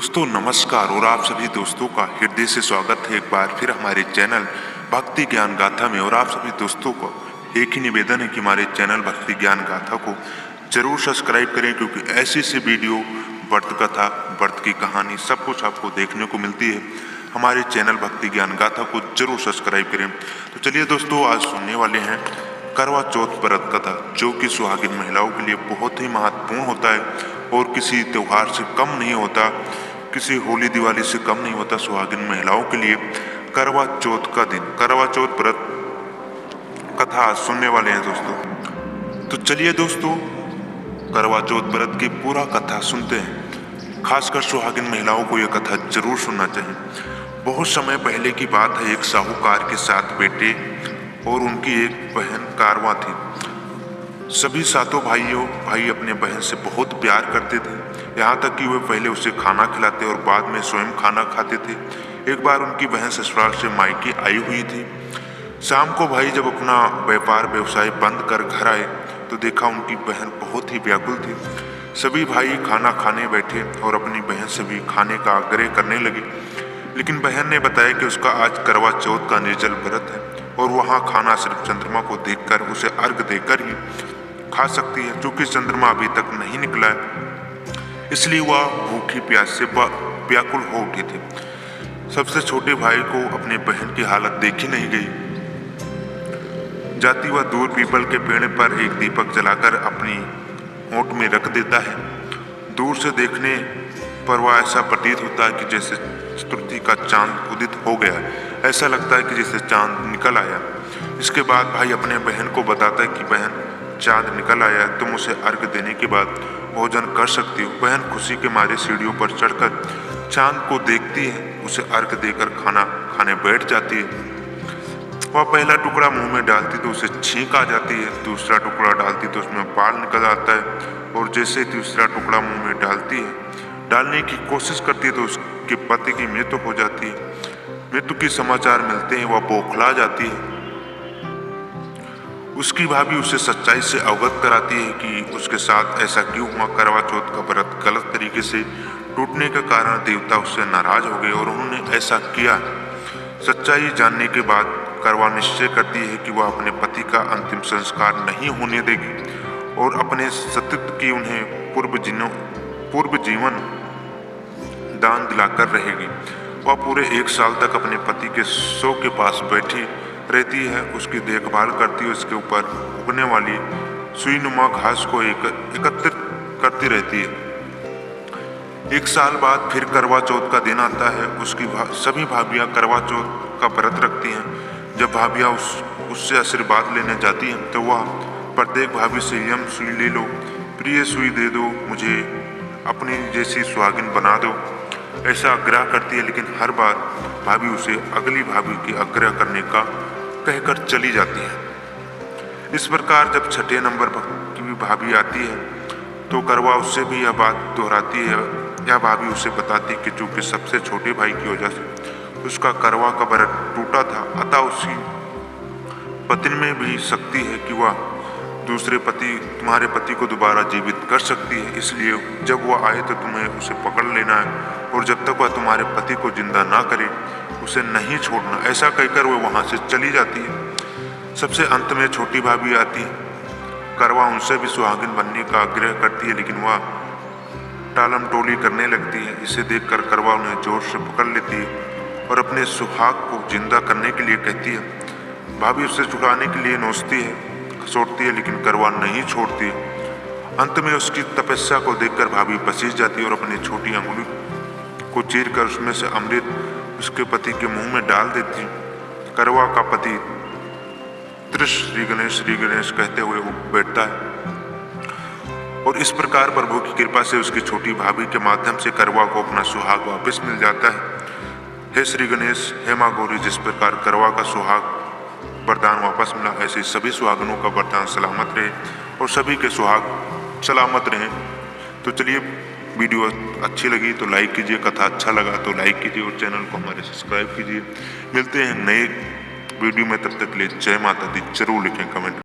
दोस्तों नमस्कार और आप सभी दोस्तों का हृदय से स्वागत है एक बार फिर हमारे चैनल भक्ति ज्ञान गाथा में। और आप सभी दोस्तों को एक ही निवेदन है कि हमारे चैनल भक्ति ज्ञान गाथा को जरूर सब्सक्राइब करें, क्योंकि ऐसी से वीडियो, व्रत कथा, व्रत की कहानी सब कुछ आपको देखने को मिलती है। हमारे चैनल भक्ति ज्ञान गाथा को जरूर सब्सक्राइब करें। तो चलिए दोस्तों, आज सुनने वाले हैं करवा चौथ व्रत कथा, जो कि सुहागिन महिलाओं के लिए बहुत ही महत्वपूर्ण होता है और किसी त्योहार से कम नहीं होता, किसी होली दिवाली से कम नहीं होता। सुहागिन महिलाओं के लिए करवा चौथ का दिन, करवा चौथ व्रत कथा सुनने वाले हैं दोस्तों। तो चलिए दोस्तों, करवा चौथ व्रत की पूरा कथा सुनते हैं। खासकर सुहागिन महिलाओं को यह कथा जरूर सुनना चाहिए। बहुत समय पहले की बात है, एक साहूकार के 7 बेटे और उनकी एक बहन कारवां थी। सभी 7 भाई अपने बहन से बहुत प्यार करते थे, यहाँ तक कि वे पहले उसे खाना खिलाते और बाद में स्वयं खाना खाते थे। एक बार उनकी बहन ससुराल से मायके आई हुई थी। शाम को भाई जब अपना व्यापार व्यवसाय बंद कर घर आए तो देखा उनकी बहन बहुत ही व्याकुल थी। सभी भाई खाना खाने बैठे और अपनी बहन से भी खाने का आग्रह करने लगे, लेकिन बहन ने बताया कि उसका आज करवा चौथ का निर्जल व्रत है और वहाँ खाना सिर्फ चंद्रमा को देखकर, उसे अर्घ देकर ही खा सकती है। चूंकि चंद्रमा अभी तक नहीं निकला है, इसलिए वह भूखी प्यास से व्याकुल हो उठी थी। सबसे छोटे भाई को अपनी बहन की हालत देखी नहीं गई। जाती वह दूर पीपल के पेड़ पर एक दीपक जलाकर अपनी ओट में रख देता है। दूर से देखने पर वह ऐसा प्रतीत होता है कि जैसे चतुर्थी का चांद उदित हो गया। ऐसा लगता है कि जैसे चांद निकल आया। इसके बाद भाई अपने बहन को बताता है कि बहन, चांद निकल आया, तुम उसे अर्घ देने के बाद भोजन कर सकती हो। बहन खुशी के मारे सीढ़ियों पर चढ़कर चांद को देखती है, उसे अर्घ देकर खाना खाने बैठ जाती है। वह पहला टुकड़ा मुंह में डालती तो उसे छींक आ जाती है, दूसरा टुकड़ा डालती तो उसमें बाल निकल आता है, और जैसे तीसरा टुकड़ा मुंह में डालती है, डालने की कोशिश करती है तो उसके पति की मृत्यु हो जाती है। मृत्यु के समाचार मिलते हैं, वह बौखला जाती है। उसकी भाभी उसे सच्चाई से अवगत कराती है कि उसके साथ ऐसा क्यों हुआ। करवा चौथ का व्रत गलत तरीके से टूटने के कारण देवता उससे नाराज हो गए और उन्होंने ऐसा किया। सच्चाई जानने के बाद करवा निश्चय करती है कि वह अपने पति का अंतिम संस्कार नहीं होने देगी और अपने सतीत्व की उन्हें पूर्व जीवन दान दिलाकर रहेगी। वह पूरे 1 साल तक अपने पति के शव के पास बैठी रहती है, उसकी देखभाल करती है, उसके ऊपर उगने वाली सुईनुमा घास को एकत्रित करती रहती है। 1 साल बाद फिर करवा चौथ का दिन आता है। उसकी सभी भाभियां करवा चौथ का व्रत रखती हैं। जब भाभियां उससे आशीर्वाद लेने जाती हैं तो वह प्रत्येक भाभी से यम सुई ले लो, प्रिय सुई दे दो, मुझे अपनी जैसी सुहागिन बना दो, ऐसा आग्रह करती है। लेकिन हर बार भाभी उसे अगली भाभी की आग्रह करने का कहकर चली जाती है। इस प्रकार जब 6ठे नंबर की भी भाभी आती है तो करवा उससे भी यह बात दोहराती है। यह भाभी उसे बताती कि चूंकि सबसे छोटे भाई की वजह से उसका करवा का व्रत टूटा था, अतः उसकी पत्नी में भी शक्ति है कि वह तुम्हारे पति को दोबारा जीवित कर सकती है। इसलिए जब वह आए तो तुम्हें उसे पकड़ लेना है और जब तक वह तुम्हारे पति को जिंदा ना करे उसे नहीं छोड़ना। ऐसा कहकर वह वहां से चली जाती है। सबसे अंत में छोटी भाभी आती है। करवा उनसे भी सुहागिन बनने का आग्रह करती है, लेकिन वह टालम टोली करने लगती है। इसे देखकर करवा उन्हें जोर से पकड़ लेती है और अपने सुहाग को जिंदा करने के लिए कहती है। भाभी उसे छुड़ाने के लिए नोचती है, खसोटती है, लेकिन करवा नहीं छोड़ती। अंत में उसकी तपस्या को देखकर भाभी पसीज जाती है और अपनी छोटी अंगुली को चीरकर उसमें से अमृत उसके पति के मुंह में डाल देती। करवा का पति त्रिश श्री गणेश कहते हुए उठ बैठता है और इस प्रकार प्रभु की कृपा से उसकी छोटी भाभी के माध्यम से करवा को अपना सुहाग वापस मिल जाता है। हे श्री गणेश, हे माँ गौरी, जिस प्रकार करवा का सुहाग वरदान वापस मिला, ऐसे सभी सुहागनों का वरदान सलामत रहे और सभी के सुहाग सलामत रहे। तो चलिए, वीडियो अच्छी लगी तो लाइक कीजिए, कथा अच्छा लगा तो लाइक कीजिए और चैनल को हमारे सब्सक्राइब कीजिए। मिलते हैं नए वीडियो में, तब तक के लिए जय माता दी। जरूर लिखें कमेंट।